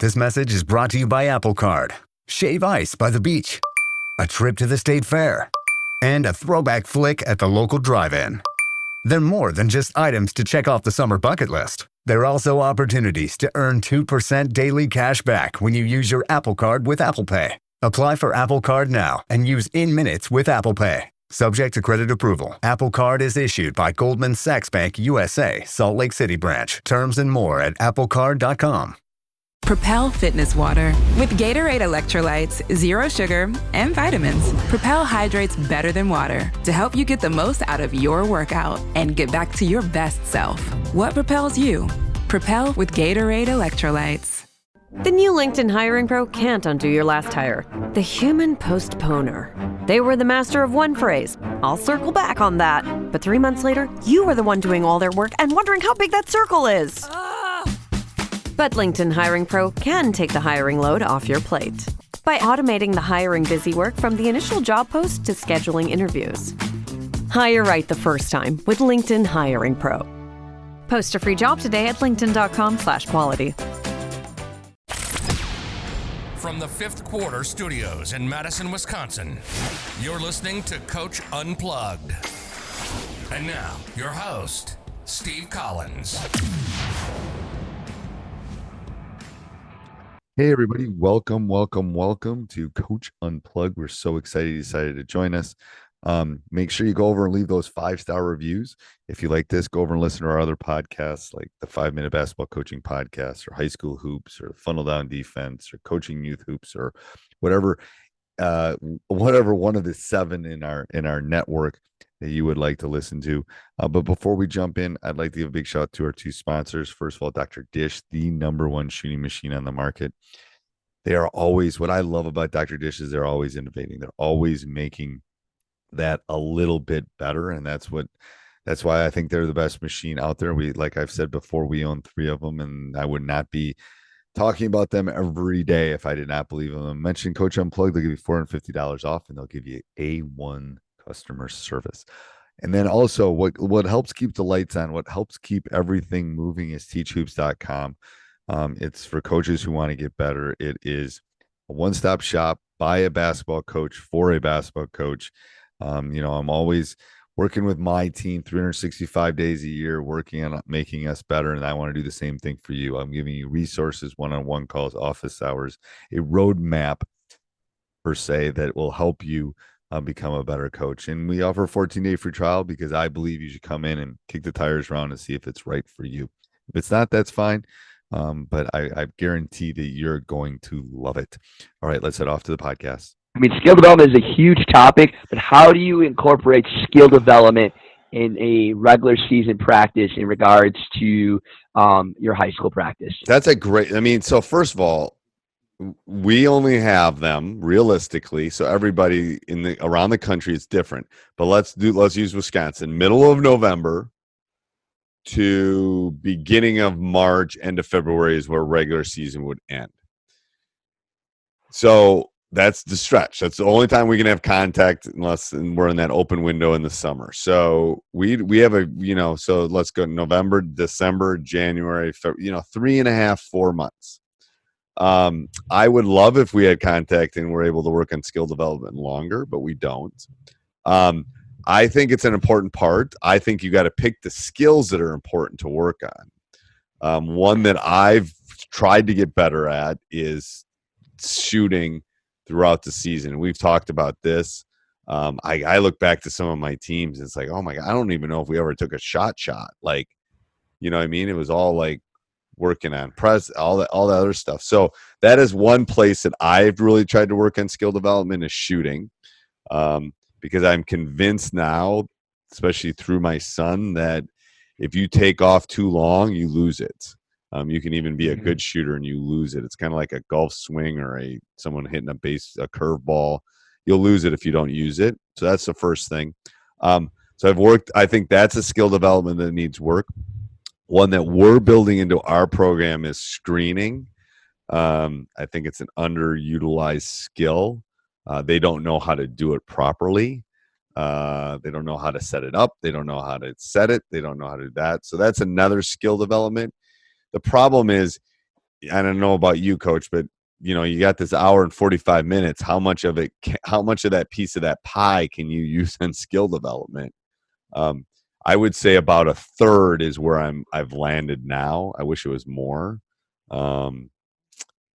This message is brought to you by Apple Card. Shave ice by the beach. A trip to the state fair. And a throwback flick at the local drive-in. They're more than just items to check off the summer bucket list. They're also opportunities to earn 2% daily cash back when you use your Apple Card with Apple Pay. Apply for Apple Card now and use in minutes with Apple Pay. Subject to credit approval. Apple Card is issued by Goldman Sachs Bank USA, Salt Lake City branch. Terms and more at applecard.com. Propel Fitness Water. With Gatorade electrolytes, zero sugar, and vitamins, Propel hydrates better than water to help you get the most out of your workout and get back to your best self. What propels you? Propel with Gatorade electrolytes. The new LinkedIn Hiring Pro can't undo your last hire. The human postponer. They were the master of one phrase. I'll circle back on that. But 3 months later, you were the one doing all their work and wondering how big that circle is. But LinkedIn Hiring Pro can take the hiring load off your plate by automating the hiring busy work from the initial job post to scheduling interviews. Hire right the first time with LinkedIn Hiring Pro. Post a free job today at linkedin.com/quality. From the Fifth Quarter Studios in Madison, Wisconsin, you're listening to Coach Unplugged. And now, your host, Steve Collins. Hey everybody, welcome to Coach Unplugged. We're so excited you decided to join us. Make sure you go over and leave those 5-star reviews. If you like this, go over and listen to our other podcasts like the 5-Minute Basketball Coaching Podcast or High School Hoops or Funnel Down Defense or Coaching Youth Hoops or whatever one of the 7 in our network that you would like to listen to. But before we jump in, I'd like to give a big shout out to our 2 sponsors. First of all, Dr. Dish, the #1 shooting machine on the market. They are always, what I love about Dr. Dish is they're always innovating. They're always making that a little bit better. And that's why I think they're the best machine out there. Like I've said before, we own 3 of them, and I would not be talking about them every day if I did not believe in them. Mention Coach Unplugged, they'll give you $450 off, and they'll give you A1 customer service. And then also what helps keep the lights on, what helps keep everything moving is teachhoops.com. It's for coaches who want to get better. It is a one-stop shop by a basketball coach for a basketball coach. I'm always working with my team 365 days a year, working on making us better. And I want to do the same thing for you. I'm giving you resources, one-on-one calls, office hours, a roadmap per se that will help you become a better coach. And we offer a 14-day free trial because I believe you should come in and kick the tires around and see if it's right for you. If it's not, that's fine. But I guarantee that you're going to love it. All right, let's head off to the podcast. I mean, skill development is a huge topic, but how do you incorporate skill development in a regular season practice in regards to your high school practice? That's a great, so first of all, we only have them realistically. So everybody around the country is different, but let's use Wisconsin, middle of November to beginning of March, end of February is where regular season would end. So that's the stretch. That's the only time we can have contact unless we're in that open window in the summer. So we have so let's go November, December, January, 3.5, 4 months. I would love if we had contact and we're able to work on skill development longer, but we don't. I think it's an important part. I think you got to pick the skills that are important to work on. One that I've tried to get better at is shooting throughout the season. We've talked about this. I look back to some of my teams. And it's like, oh my God, I don't even know if we ever took a shot. Like, you know what I mean? It was all like working on press, all the other stuff. So that is one place that I've really tried to work on skill development is shooting. Because I'm convinced now, especially through my son, that if you take off too long, you lose it. You can even be a good shooter and you lose it. It's kind of like a golf swing or someone hitting a curve ball. You'll lose it if you don't use it. So that's the first thing. So I think that's a skill development that needs work. One that we're building into our program is screening. I think it's an underutilized skill. They don't know how to do it properly. They don't know how to set it up. They don't know how to set it. They don't know how to do that. So that's another skill development. The problem is I don't know about you, Coach, but you got this hour and 45 minutes. How much of that piece of that pie can you use in skill development? I would say about a third is where I've landed now. I wish it was more. And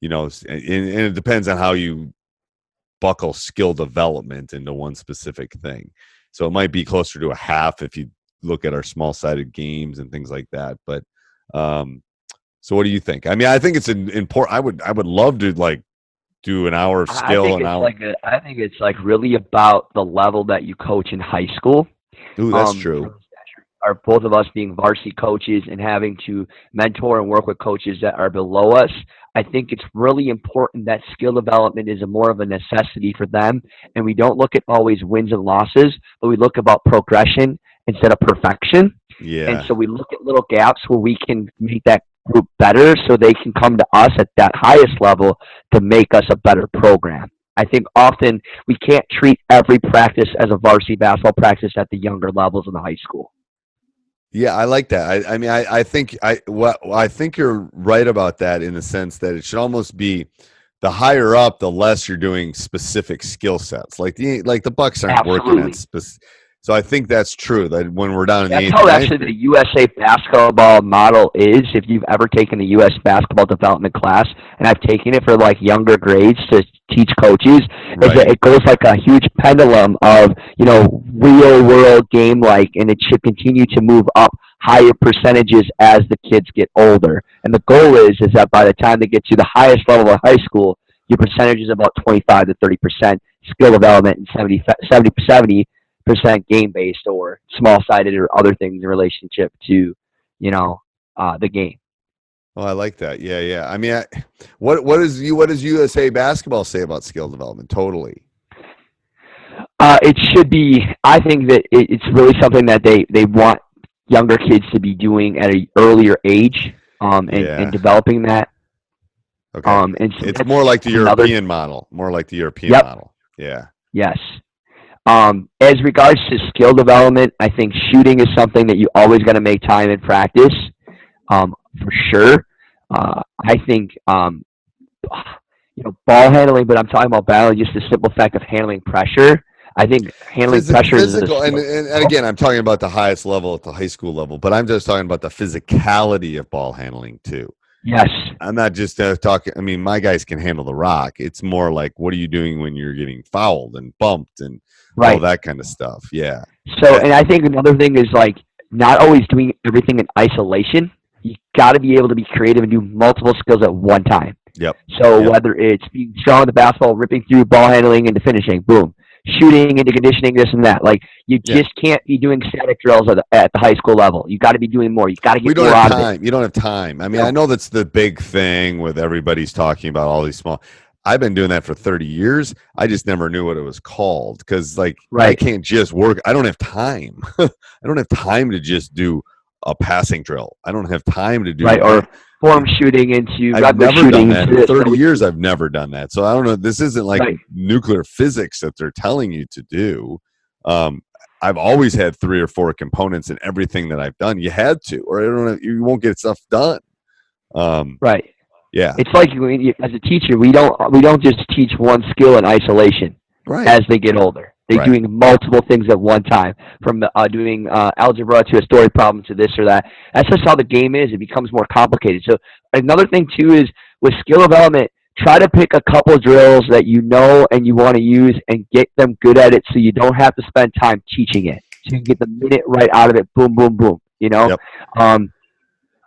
it depends on how you buckle skill development into one specific thing. So it might be closer to a half if you look at our small-sided games and things like that. But so what do you think? I mean, I think it's important. I would love to do an hour of skill. I think it's really about the level that you coach in high school. Ooh, that's true. Are both of us being varsity coaches and having to mentor and work with coaches that are below us. I think it's really important that skill development is more of a necessity for them. And we don't look at always wins and losses, but we look about progression instead of perfection. Yeah. And so we look at little gaps where we can make that group better so they can come to us at that highest level to make us a better program. I think often we can't treat every practice as a varsity basketball practice at the younger levels in the high school. Yeah, I like that. I think you're right about that in the sense that it should almost be the higher up, the less you're doing specific skill sets. Like the Bucks aren't working at so I think that's true. That when we're down in that's the how actually the USA basketball model is. If you've ever taken the US basketball development class, and I've taken it for younger grades to teach coaches, is that it goes like a huge pendulum of real world game and it should continue to move up higher percentages as the kids get older. And the goal is that by the time they get to the highest level of high school, your percentage is about 25 to 30% skill development and 70% game based or small sided or other things in relationship to the game. Oh, I like that. Yeah. I mean, what does USA basketball say about skill development? Totally. It should be. I think that it's really something that they want younger kids to be doing at an earlier age, and developing that. Okay. And it's more like the European model. More like the European model. Yeah. Yes. As regards to skill development, I think shooting is something that you always got to make time in practice, for sure. I think, ball handling, but I'm talking about balance, just the simple fact of handling pressure. I think handling pressure is physical, and again, I'm talking about the highest level at the high school level, but I'm just talking about the physicality of ball handling too. Yes. I'm not just talking. I mean, my guys can handle the rock. It's more like, what are you doing when you're getting fouled and bumped and all that kind of stuff. Yeah. So, and I think another thing is not always doing everything in isolation. You got to be able to be creative and do multiple skills at one time. Yep. So whether it's being strong with the basketball, ripping through ball handling into finishing, boom, shooting into conditioning, this and that. You just can't be doing static drills at the high school level. You got to be doing more. You got to get more out of it. You don't have time. I mean, I know that's the big thing with everybody's talking about all these small. I've been doing that for 30 years. I just never knew what it was called because I can't just work. I don't have time. I don't have time to just do a passing drill. I don't have time to do or form shooting into I've never done that. In 30 years, I've never done that. So I don't know. This isn't nuclear physics that they're telling you to do. I've always had 3 or 4 components in everything that I've done. You had to, or you won't get stuff done. Right. Yeah. It's as a teacher, we don't just teach one skill in isolation. Right. As they get older. They're doing multiple things at one time, from doing algebra to a story problem to this or that. That's just how the game is. It becomes more complicated. So another thing, too, is with skill development, try to pick a couple of drills that you know and you want to use and get them good at it so you don't have to spend time teaching it. So you can get the minute right out of it, boom, boom, boom, Yep.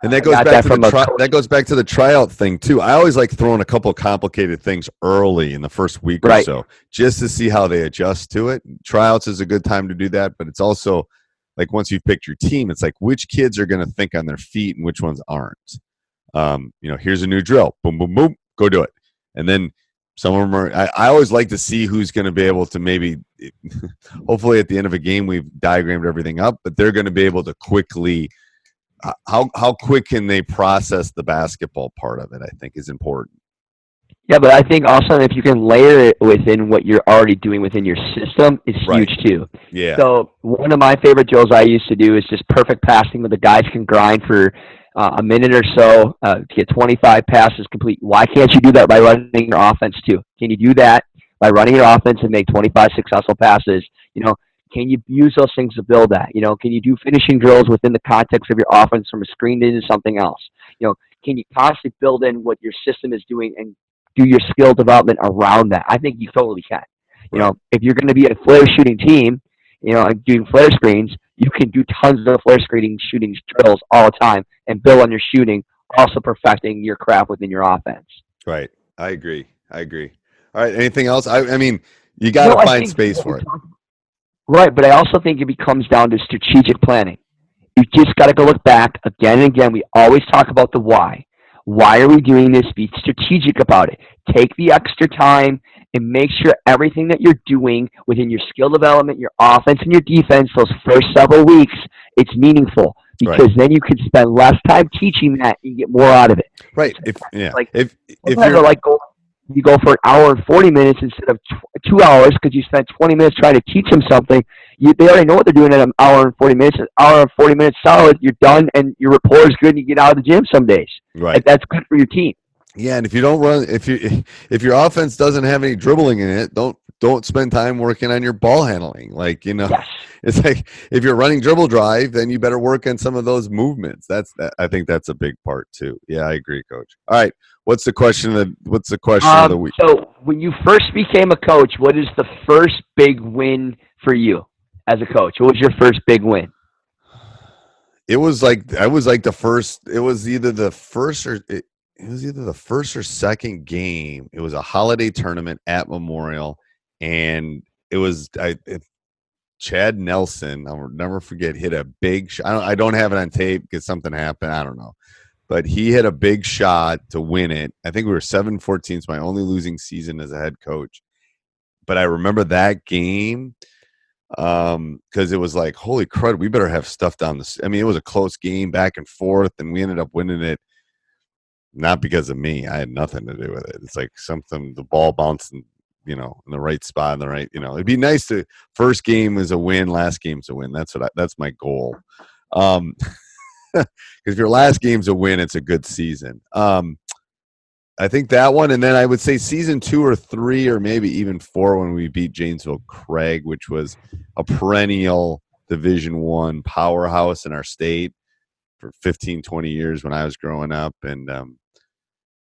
And that goes back to the tryout thing too. I always like throwing a couple of complicated things early in the first week or so, just to see how they adjust to it. Tryouts is a good time to do that, but it's also once you've picked your team, it's which kids are going to think on their feet and which ones aren't. Here's a new drill, boom, boom, boom, go do it. And then some of them are. I always like to see who's going to be able to maybe. Hopefully, at the end of a game, we've diagrammed everything up, but they're going to be able to quickly. How quick can they process the basketball part of it, I think, is important. Yeah, but I think also if you can layer it within what you're already doing within your system is Right. huge too. Yeah. So one of my favorite drills I used to do is just perfect passing where the guys can grind for a minute or so to get 25 passes complete. Why can't you do that by running your offense too? Can you do that by running your offense and make 25 successful passes? Can you use those things to build that? Can you do finishing drills within the context of your offense from a screen into something else? Can you constantly build in what your system is doing and do your skill development around that? I think you totally can. Right. If you're going to be a flare shooting team, and doing flare screens, you can do tons of flare screening shooting drills all the time and build on your shooting, also perfecting your craft within your offense. Right. I agree. All right. Anything else? I mean, you got to find space for it. Right, but I also think it becomes down to strategic planning. You just got to go look back again and again. We always talk about the why. Why are we doing this? Be strategic about it. Take the extra time and make sure everything that you're doing within your skill development, your offense and your defense, those first several weeks, it's meaningful because then you can spend less time teaching that and get more out of it. Right. If you're like you go for an hour and 40 minutes instead of 2 hours because you spent 20 minutes trying to teach them something. They already know what they're doing in an hour and 40 minutes. An hour and 40 minutes solid, you're done, and your rapport is good, and you get out of the gym some days. Right. Like, that's good for your team. Yeah, and if you don't run, if your offense doesn't have any dribbling in it, don't spend time working on your ball handling. Like, Yes. It's like if you're running dribble drive, then you better work on some of those movements. I think that's a big part too. Yeah, I agree, Coach. All right, what's the question of the week? So when you first became a coach, what is the first big win for you as a coach? What was your first big win? It was like the first. It was either the first or it was either the first or second game. It was a holiday tournament at Memorial, and it was Chad Nelson. I'll never forget. Hit a big shot. I don't have it on tape because something happened. I don't know, but he hit a big shot to win it. I think we were 7-14. It's my only losing season as a head coach, but I remember that game because it was like, holy crud, we better have stuff down the. I mean, it was a close game, back and forth, and we ended up winning it. Not because of me. I had nothing to do with it. It's like the ball bounced in the right spot, in the right, it'd be nice to first game is a win, last game's a win. That's my goal. Because if your last game's a win, it's a good season. I think that one, and then I would say season 2 or 3 or maybe even 4 when we beat Janesville Craig, which was a perennial Division I powerhouse in our state for 15, 20 years when I was growing up. And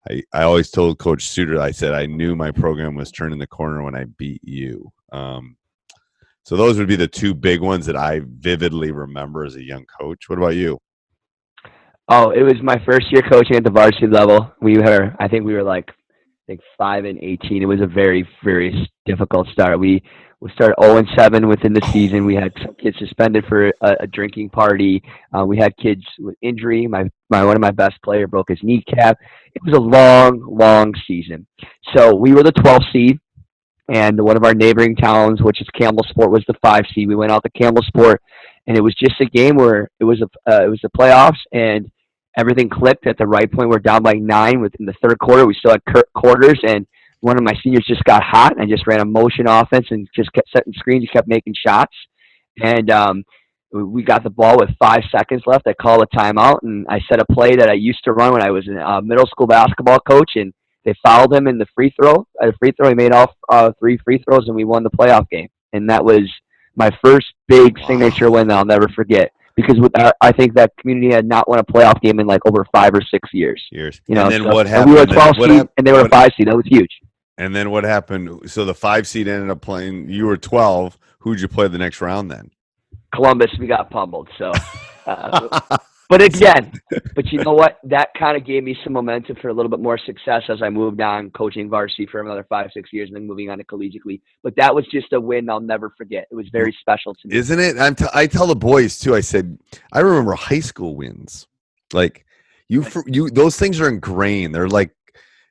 I always told Coach Suter, I said, I knew my program was turning the corner when I beat you. So those would be the 2 big ones that I vividly remember as a young coach. What about you? Oh, it was my first year coaching at the varsity level. I think we were like 5-18. It was a very, very difficult start. We started 0-7 within the season. We had some kids suspended for a drinking party. We had kids with injury. My one of my best player broke his kneecap. It was a long, long season. So we were the 12th seed, and one of our neighboring towns, which is Campbellsport, was the 5 seed. We went out to Campbellsport, and it was just a game where it was the playoffs, and everything clicked at the right point. We're down by 9 within the third quarter. We still had quarters, and one of my seniors just got hot and just ran a motion offense and just kept setting screens. He kept making shots. And we got the ball with 5 seconds left. I called a timeout, and I set a play that I used to run when I was a middle school basketball coach, and they fouled him in the free throw. At a free throw, he made off 3 free throws, and we won the playoff game. And that was my first big signature win that I'll never forget. Because I think that community had not won a playoff game in like over 5 or 6 years. And then what happened? We were a 12 seed, and they were a 5 seed. That was huge. And then what happened? So the 5 seed ended up playing. You were 12. Who'd you play the next round then? Columbus. We got pummeled. So, but you know what? That kind of gave me some momentum for a little bit more success as I moved on coaching varsity for another 5-6 years, and then moving on to collegiately. But that was just a win I'll never forget. It was very special to me. Isn't it? I tell the boys too. I said I remember high school wins. Like you, those things are ingrained. They're like.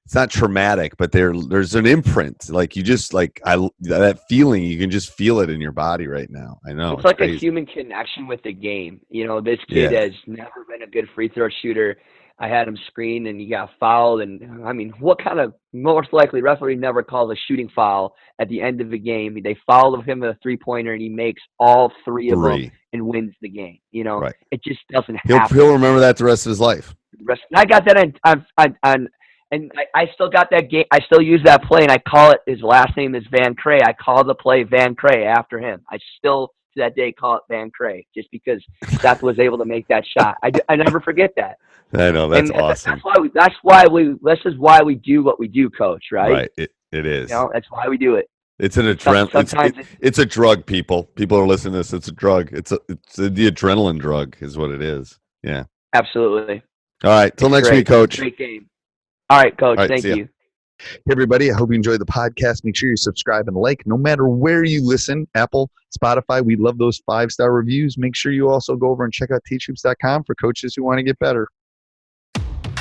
It's not traumatic, but there's an imprint. Like you just that feeling, you can just feel it in your body right now. I know. It's like crazy. A human connection with the game. This kid has never been a good free throw shooter. I had him screened and he got fouled. And I mean, what kind of, most likely referee never calls a shooting foul at the end of the game. They fouled him with a 3-pointer and he makes all three of them and wins the game. You know, it just doesn't happen. He'll remember that the rest of his life. I got that on and I still got that game. I still use that play, and I call it. His last name is Van Cray. I call the play Van Cray after him. I still to that day call it Van Cray, just because Seth was able to make that shot. I never forget that. I know, that's awesome. This is why we do what we do, Coach. Right? Right. It is. You know, that's why we do it. It's an adrenaline. It's a drug, people. People are listening to this. It's a drug. It's the adrenaline drug, is what it is. Yeah. Absolutely. All right. Till next week, Coach. Great game. All right, Coach. Thank you. Hey, everybody. I hope you enjoyed the podcast. Make sure you subscribe and like no matter where you listen, Apple, Spotify. We love those 5-star reviews. Make sure you also go over and check out teachhoops.com for coaches who want to get better.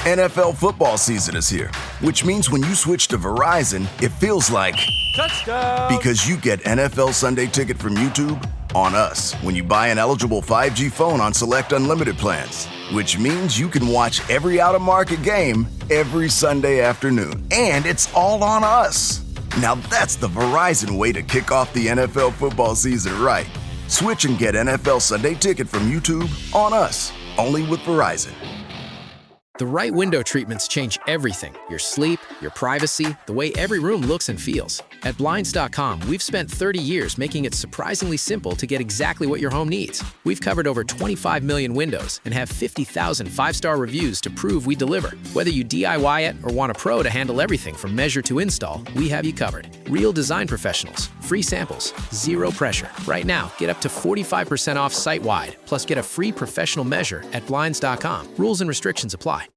NFL football season is here, which means when you switch to Verizon, it feels like touchdown, because you get NFL Sunday Ticket from YouTube on us when you buy an eligible 5G phone on select unlimited plans, which means you can watch every out-of-market game every Sunday afternoon, and it's all on us. Now that's the Verizon way to kick off the NFL football season right. Switch and get NFL Sunday Ticket from YouTube on us, only with Verizon. The right window treatments change everything. Your sleep, your privacy, the way every room looks and feels. At Blinds.com, we've spent 30 years making it surprisingly simple to get exactly what your home needs. We've covered over 25 million windows and have 50,000 5-star reviews to prove we deliver. Whether you DIY it or want a pro to handle everything from measure to install, we have you covered. Real design professionals, free samples, zero pressure. Right now, get up to 45% off site-wide, plus get a free professional measure at Blinds.com. Rules and restrictions apply.